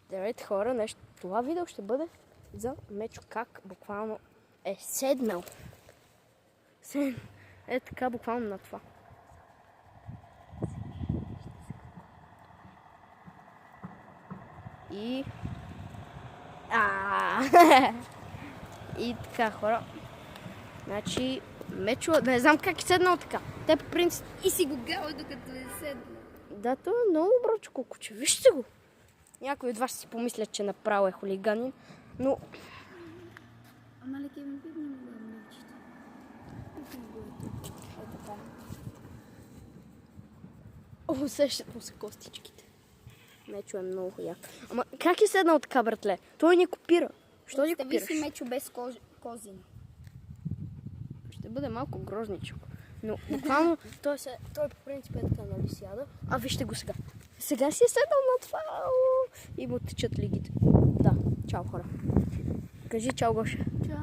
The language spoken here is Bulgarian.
Здравейте хора, нещо. Това видео ще бъде за Мечо как буквално е седнал. Е така буквално на това. И... И така хора. Значи Мечо, не знам как е седнал така. Те по принцип... И си го гала докато е седнал. Да, това е много добро кукуче. Вижте го. Някой от вас си помислят, че направо е хулиганин, но... Ама леки ми видно ли да мечето? Е така. Усещат му се костичките. Мечо е много як. Ама как е седнал така, братле? Той ни копира. Що ни Представи копираш? си Мечо без козина. Ще бъде малко грозничко. Но буквално той по принцип е така, нали сяда. А вижте го сега. Сега си е седнал на това. И му течат лигите. Да, чао хора. Кажи чао, Гоша. Чао.